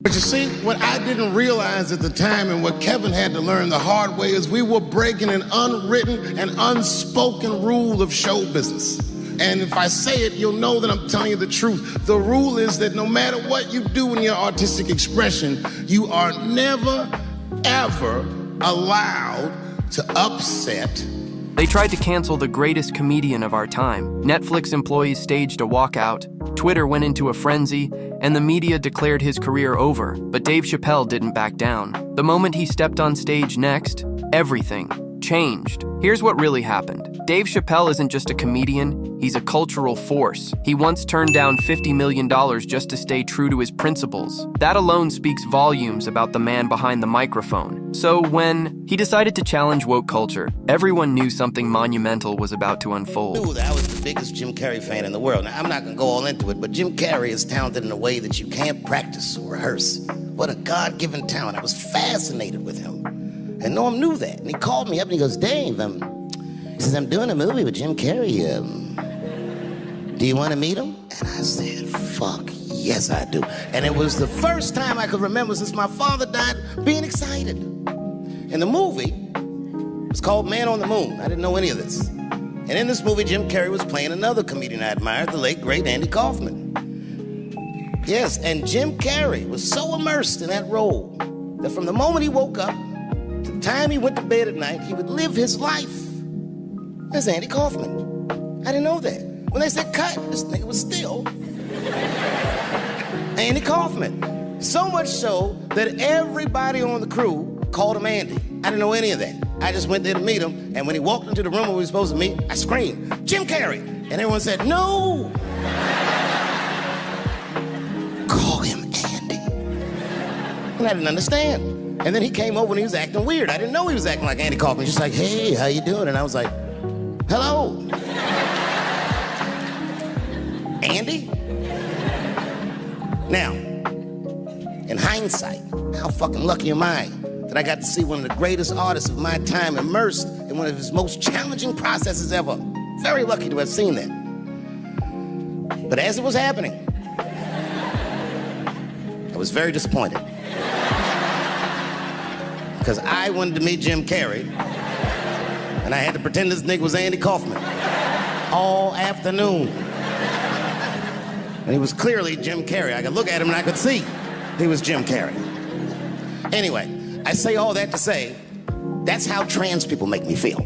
But you see, what I didn't realize at the time and what Kevin had to learn the hard way is we were breaking an unwritten and unspoken rule of show business. And if I say it, you'll know that I'm telling you the truth. The rule is that no matter what you do in your artistic expression, you are never, ever allowed to upset. They tried to cancel the greatest comedian of our time. Netflix employees staged a walkout, Twitter went into a frenzy, and the media declared his career over. But Dave Chappelle didn't back down. The moment he stepped on stage next, everything changed. Here's what really happened. Dave Chappelle isn't just a comedian, he's a cultural force. He once turned down $50 million just to stay true to his principles. That alone speaks volumes about the man behind the microphone. So when he decided to challenge woke culture, everyone knew something monumental was about to unfold. I was the biggest Jim Carrey fan in the world. Now, I'm not going to go all into it, but Jim Carrey is talented in a way that you can't practice or rehearse. What a God-given talent. I was fascinated with him. And Norm knew that. And he called me up and he goes, Dave, he says, I'm doing a movie with Jim Carrey. Do you want to meet him? And I said, fuck, yes, I do. And it was the first time I could remember since my father died being excited. And the movie was called Man on the Moon. I didn't know any of this. And in this movie, Jim Carrey was playing another comedian I admired, the late, great Andy Kaufman. Yes, and Jim Carrey was so immersed in that role that from the moment he woke up to the time he went to bed at night, he would live his life as Andy Kaufman. I didn't know that. When they said cut, this nigga was still Andy Kaufman. So much so that everybody on the crew called him Andy. I didn't know any of that. I just went there to meet him, and when he walked into the room where we were supposed to meet, I screamed, Jim Carrey! And everyone said, no! Call him Andy. And I didn't understand. And then he came over and he was acting weird. I didn't know he was acting like Andy Kaufman. Just like, hey, how you doing? And I was like, hello. Andy? Now, in hindsight, how fucking lucky am I that I got to see one of the greatest artists of my time immersed in one of his most challenging processes ever. Very lucky to have seen that. But as it was happening, I was very disappointed. Because I wanted to meet Jim Carrey, and I had to pretend this nigga was Andy Kaufman all afternoon. And he was clearly Jim Carrey. I could look at him and I could see he was Jim Carrey. Anyway, I say all that to say, that's how trans people make me feel.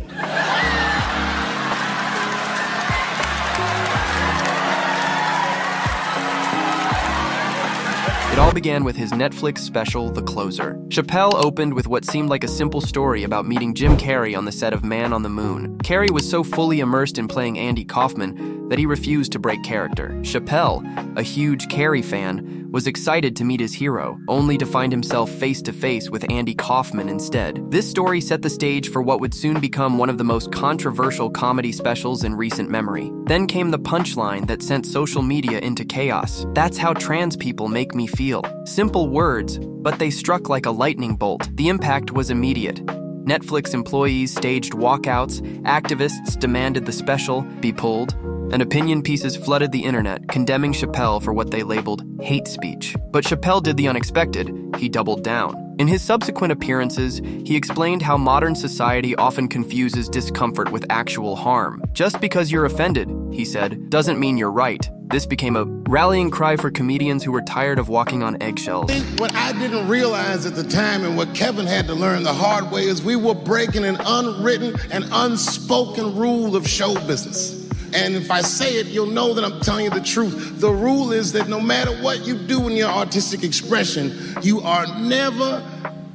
It all began with his Netflix special, The Closer. Chappelle opened with what seemed like a simple story about meeting Jim Carrey on the set of Man on the Moon. Carrey was so fully immersed in playing Andy Kaufman that he refused to break character. Chappelle, a huge Carrey fan, was excited to meet his hero, only to find himself face-to-face with Andy Kaufman instead. This story set the stage for what would soon become one of the most controversial comedy specials in recent memory. Then came the punchline that sent social media into chaos. That's how trans people make me feel. Simple words, but they struck like a lightning bolt. The impact was immediate. Netflix employees staged walkouts, activists demanded the special be pulled, and opinion pieces flooded the internet, condemning Chappelle for what they labeled hate speech. But Chappelle did the unexpected. He doubled down. In his subsequent appearances, he explained how modern society often confuses discomfort with actual harm. Just because you're offended, he said, doesn't mean you're right. This became a rallying cry for comedians who were tired of walking on eggshells. What I didn't realize at the time and what Kevin had to learn the hard way is we were breaking an unwritten and unspoken rule of show business. And if I say it, you'll know that I'm telling you the truth. The rule is that no matter what you do in your artistic expression, you are never,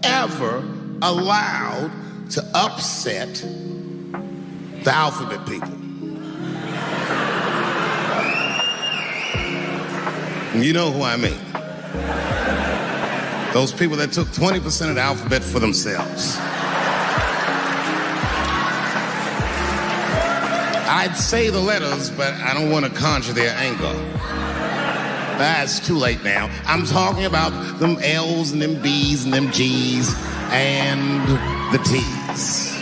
ever allowed to upset the alphabet people. You know who I mean. Those people that took 20% of the alphabet for themselves. I'd say the letters, but I don't want to conjure their anger. That's too late now. I'm talking about them L's and them B's and them G's and the T's.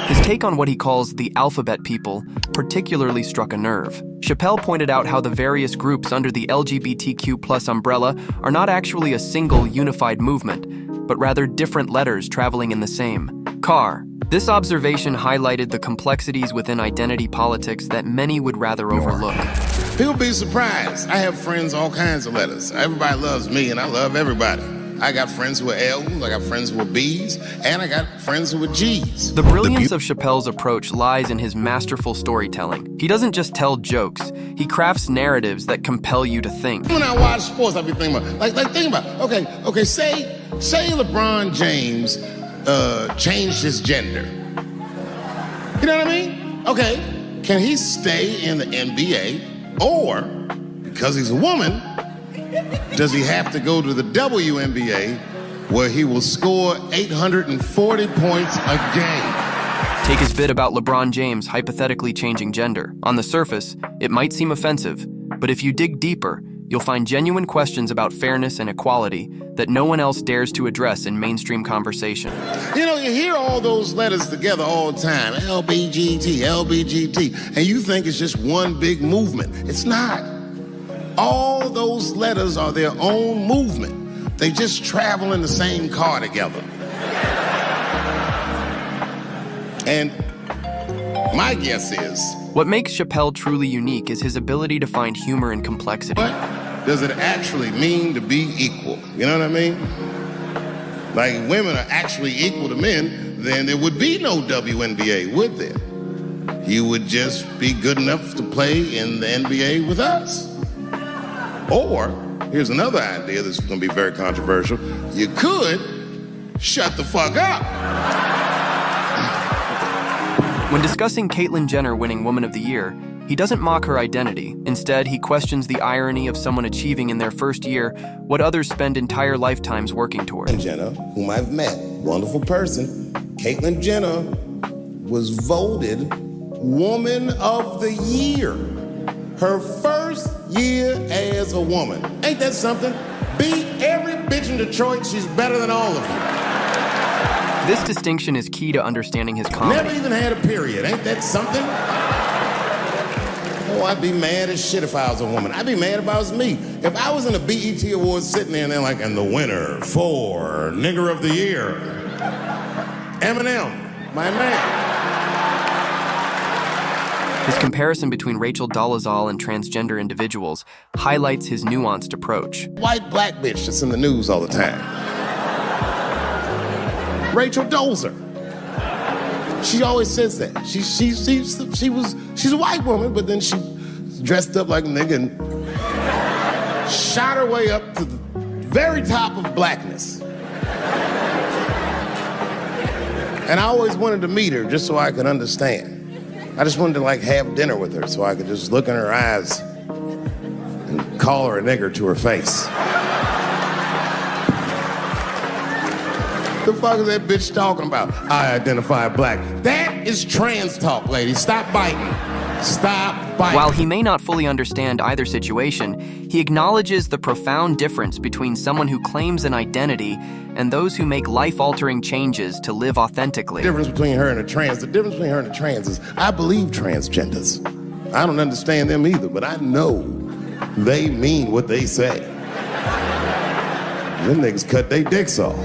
His take on what he calls the alphabet people particularly struck a nerve. Chappelle pointed out how the various groups under the LGBTQ+ umbrella are not actually a single unified movement, but rather different letters traveling in the same car. This observation highlighted the complexities within identity politics that many would rather overlook. People be surprised. I have friends, all kinds of letters. Everybody loves me, and I love everybody. I got friends who are L's, I got friends who are B's, and I got friends who are G's. The brilliance of Chappelle's approach lies in his masterful storytelling. He doesn't just tell jokes, he crafts narratives that compel you to think. When I watch sports, I be thinking about, think about, okay, say LeBron James changed his gender. You know what I mean? Okay, can he stay in the NBA, or, because he's a woman, does he have to go to the WNBA where he will score 840 points a game? Take his bit about LeBron James hypothetically changing gender. On the surface, it might seem offensive, but if you dig deeper, you'll find genuine questions about fairness and equality that no one else dares to address in mainstream conversation. You know, you hear all those letters together all the time, LBGT, and you think it's just one big movement. It's not. All those letters are their own movement. They just travel in the same car together. And my guess is... What makes Chappelle truly unique is his ability to find humor in complexity. What does it actually mean to be equal? You know what I mean? Like, if women are actually equal to men, then there would be no WNBA, would there? You would just be good enough to play in the NBA with us. Or, here's another idea that's going to be very controversial. You could shut the fuck up. When discussing Caitlyn Jenner winning Woman of the Year, he doesn't mock her identity. Instead, he questions the irony of someone achieving in their first year what others spend entire lifetimes working toward. Jenner, whom I've met, wonderful person, Caitlyn Jenner was voted Woman of the Year. Her first year as a woman. Ain't that something? Beat every bitch in Detroit, she's better than all of you. This distinction is key to understanding his comedy. Never even had a period, ain't that something? Oh, I'd be mad as shit if I was a woman. I'd be mad if I was me. If I was in a BET Awards sitting there and they're like, and the winner for Nigger of the Year, Eminem, my man. His comparison between Rachel Dolezal and transgender individuals highlights his nuanced approach. White black bitch that's in the news all the time. Rachel Dozer. She always says that. She's a white woman, but then she dressed up like a nigga and shot her way up to the very top of blackness. And I always wanted to meet her just so I could understand. I just wanted to have dinner with her so I could just look in her eyes and call her a nigger to her face. The fuck is that bitch talking about? I identify black. That is trans talk, lady. Stop biting. Stop biting. While he may not fully understand either situation, he acknowledges the profound difference between someone who claims an identity and those who make life-altering changes to live authentically. The difference between her and a trans is I believe transgenders. I don't understand them either, but I know they mean what they say. Them niggas cut their dicks off.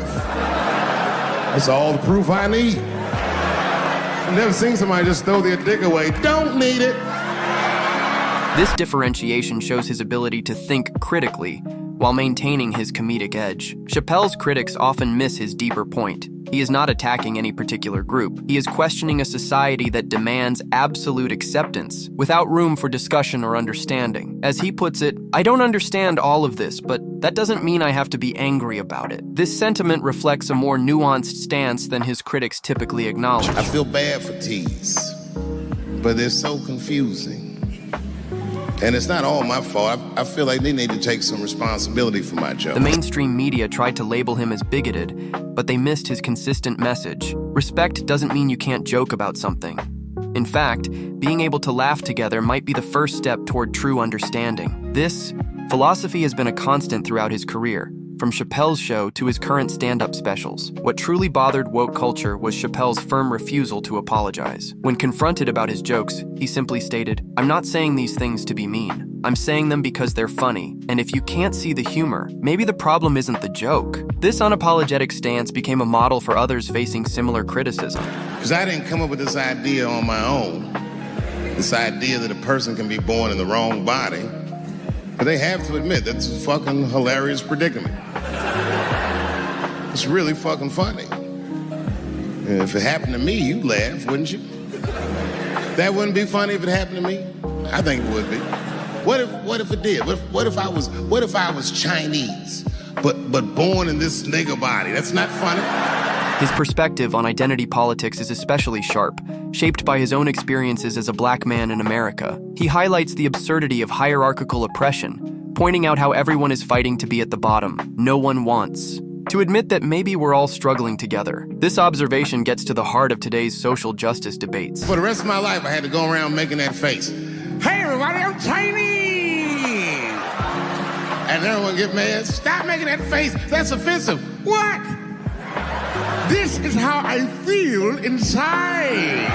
That's all the proof I need. I've never seen somebody just throw their dick away. Don't need it. This differentiation shows his ability to think critically while maintaining his comedic edge. Chappelle's critics often miss his deeper point. He is not attacking any particular group. He is questioning a society that demands absolute acceptance, without room for discussion or understanding. As he puts it, I don't understand all of this, but that doesn't mean I have to be angry about it. This sentiment reflects a more nuanced stance than his critics typically acknowledge. I feel bad for tees, but they're so confusing. And it's not all my fault. I feel like they need to take some responsibility for my joke. The mainstream media tried to label him as bigoted, but they missed his consistent message. Respect doesn't mean you can't joke about something. In fact, being able to laugh together might be the first step toward true understanding. This philosophy has been a constant throughout his career. from Chappelle's show to his current stand-up specials. What truly bothered woke culture was Chappelle's firm refusal to apologize. When confronted about his jokes, he simply stated, "I'm not saying these things to be mean. I'm saying them because they're funny, and if you can't see the humor, maybe the problem isn't the joke." This unapologetic stance became a model for others facing similar criticism. Because I didn't come up with this idea on my own. This idea that a person can be born in the wrong body. But they have to admit, that's a fucking hilarious predicament. It's really fucking funny. And if it happened to me, you'd laugh, wouldn't you? That wouldn't be funny if it happened to me? I think it would be. What if it did? What if I was Chinese, but born in this nigger body? That's not funny. His perspective on identity politics is especially sharp, shaped by his own experiences as a black man in America. He highlights the absurdity of hierarchical oppression, pointing out how everyone is fighting to be at the bottom. No one wants to admit that maybe we're all struggling together. This observation gets to the heart of today's social justice debates. For the rest of my life, I had to go around making that face. Hey, everybody, I'm Chinese! And everyone get mad. Stop making that face. That's offensive. What? This is how I feel inside.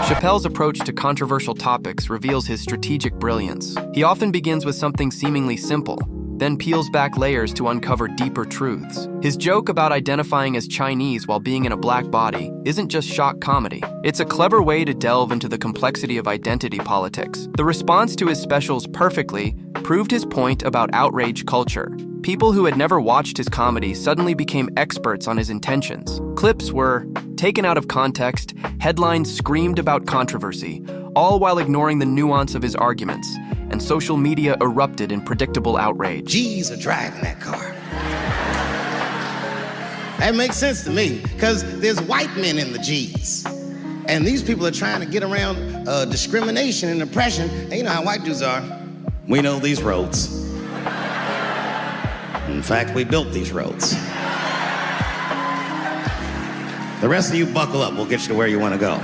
Chappelle's approach to controversial topics reveals his strategic brilliance. He often begins with something seemingly simple, then peels back layers to uncover deeper truths. His joke about identifying as Chinese while being in a black body isn't just shock comedy. It's a clever way to delve into the complexity of identity politics. The response to his specials perfectly proved his point about outrage culture. People who had never watched his comedy suddenly became experts on his intentions. Clips were taken out of context, headlines screamed about controversy, all while ignoring the nuance of his arguments, and social media erupted in predictable outrage. G's are driving that car. That makes sense to me, because there's white men in the G's. And these people are trying to get around discrimination and oppression. And you know how white dudes are. We know these roads. In fact, we built these roads. The rest of you buckle up, we'll get you to where you want to go.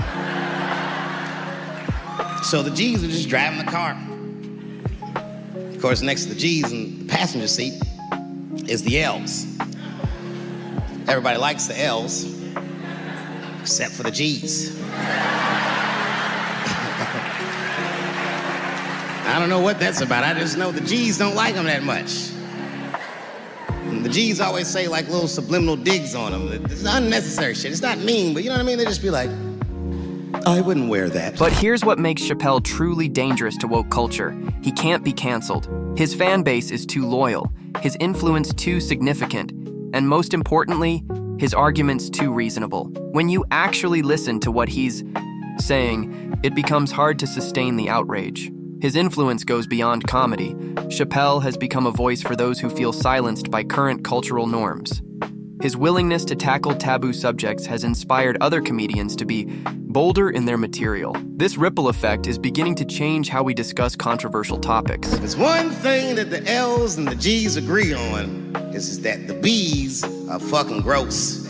So the G's are just driving the car. Of course, next to the G's in the passenger seat is the L's. Everybody likes the L's, except for the G's. I don't know what that's about. I just know the G's don't like them that much. And the G's always say like little subliminal digs on them. It's unnecessary shit. It's not mean, but you know what I mean? They just be like, I wouldn't wear that. But here's what makes Chappelle truly dangerous to woke culture. He can't be canceled. His fan base is too loyal, his influence too significant, and most importantly, his arguments too reasonable. When you actually listen to what he's saying, it becomes hard to sustain the outrage. His influence goes beyond comedy. Chappelle has become a voice for those who feel silenced by current cultural norms. His willingness to tackle taboo subjects has inspired other comedians to be bolder in their material. This ripple effect is beginning to change how we discuss controversial topics. There's one thing that the L's and the G's agree on, is that the B's are fucking gross.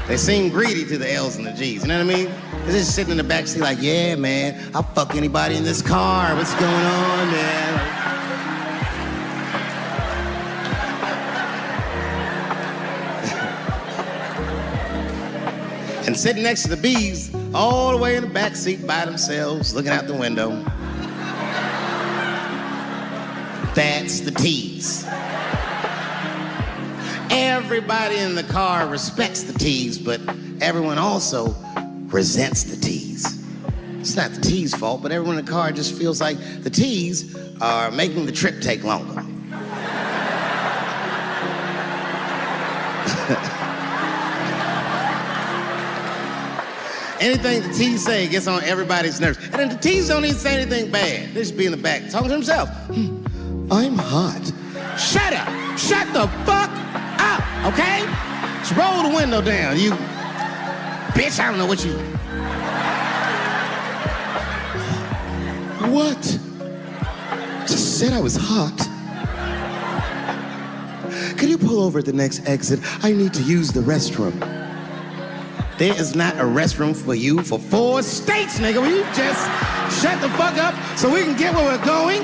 They seem greedy to the L's and the G's, you know what I mean? They're just sitting in the backseat like, yeah, man, I'll fuck anybody in this car. What's going on, man? And sitting next to the B's, all the way in the back seat by themselves, looking out the window. That's the T's. Everybody in the car respects the T's, but everyone also resents the T's. It's not the T's' fault, but everyone in the car just feels like the T's are making the trip take longer. Anything the T's say gets on everybody's nerves. And then the T's don't even say anything bad. They just be in the back talking to himself. I'm hot. Shut up. Shut the fuck up, okay? Just roll the window down, you bitch. I don't know what you... What? Just said I was hot. Could you pull over at the next exit? I need to use the restroom. There is not a restroom for you for 4 states, nigga. Will you just shut the fuck up so we can get where we're going?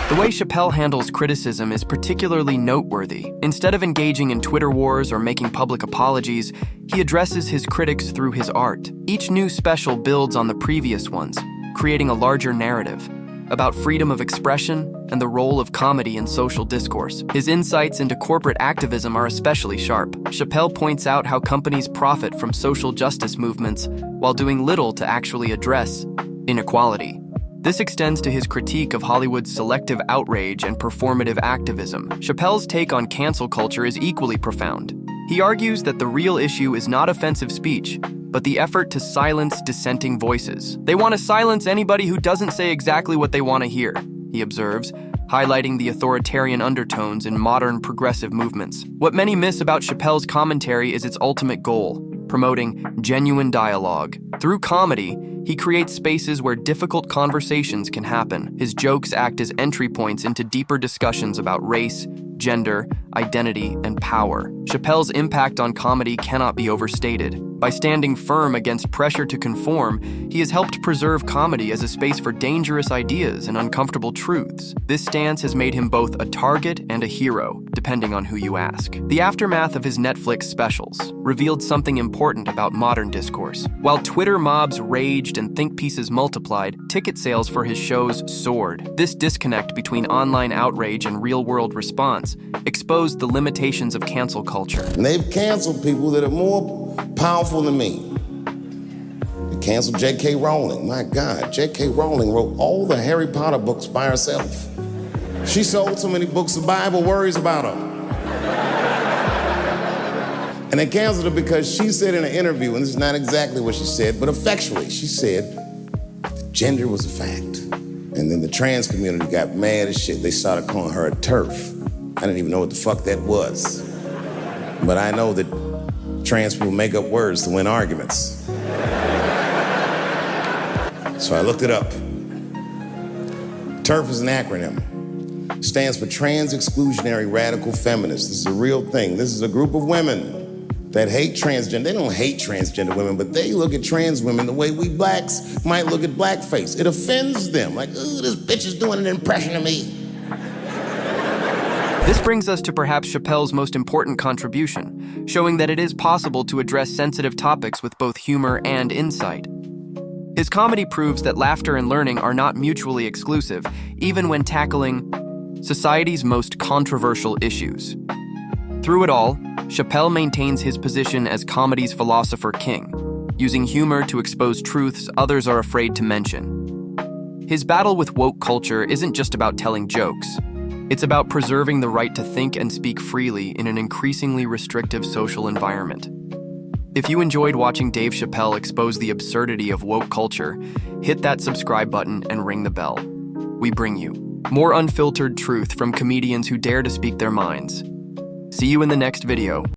The way Chappelle handles criticism is particularly noteworthy. Instead of engaging in Twitter wars or making public apologies, he addresses his critics through his art. Each new special builds on the previous ones, creating a larger narrative about freedom of expression and the role of comedy in social discourse. His insights into corporate activism are especially sharp. Chappelle points out how companies profit from social justice movements while doing little to actually address inequality. This extends to his critique of Hollywood's selective outrage and performative activism. Chappelle's take on cancel culture is equally profound. He argues that the real issue is not offensive speech, but the effort to silence dissenting voices. They want to silence anybody who doesn't say exactly what they want to hear, he observes, highlighting the authoritarian undertones in modern progressive movements. What many miss about Chappelle's commentary is its ultimate goal: promoting genuine dialogue. Through comedy, he creates spaces where difficult conversations can happen. His jokes act as entry points into deeper discussions about race, gender, identity, and power. Chappelle's impact on comedy cannot be overstated. By standing firm against pressure to conform, he has helped preserve comedy as a space for dangerous ideas and uncomfortable truths. This stance has made him both a target and a hero, depending on who you ask. The aftermath of his Netflix specials revealed something important about modern discourse. While Twitter mobs raged and think pieces multiplied, ticket sales for his shows soared. This disconnect between online outrage and real-world response exposed the limitations of cancel culture. And they've canceled people that are more powerful than me. They canceled J.K. Rowling. My God, J.K. Rowling wrote all the Harry Potter books by herself. She sold so many books, the Bible worries about her. And they canceled her because she said in an interview, and this is not exactly what she said, but effectually, she said that gender was a fact. And then the trans community got mad as shit. They started calling her a TERF. I didn't even know what the fuck that was. But I know that trans people make up words to win arguments. So I looked it up. TERF is an acronym. It stands for Trans Exclusionary Radical Feminists. This is a real thing. This is a group of women that hate transgender. They don't hate transgender women, but they look at trans women the way we blacks might look at blackface. It offends them. Like, ooh, this bitch is doing an impression of me. This brings us to perhaps Chappelle's most important contribution, showing that it is possible to address sensitive topics with both humor and insight. His comedy proves that laughter and learning are not mutually exclusive, even when tackling society's most controversial issues. Through it all, Chappelle maintains his position as comedy's philosopher king, using humor to expose truths others are afraid to mention. His battle with woke culture isn't just about telling jokes. It's about preserving the right to think and speak freely in an increasingly restrictive social environment. If you enjoyed watching Dave Chappelle expose the absurdity of woke culture, hit that subscribe button and ring the bell. We bring you more unfiltered truth from comedians who dare to speak their minds. See you in the next video.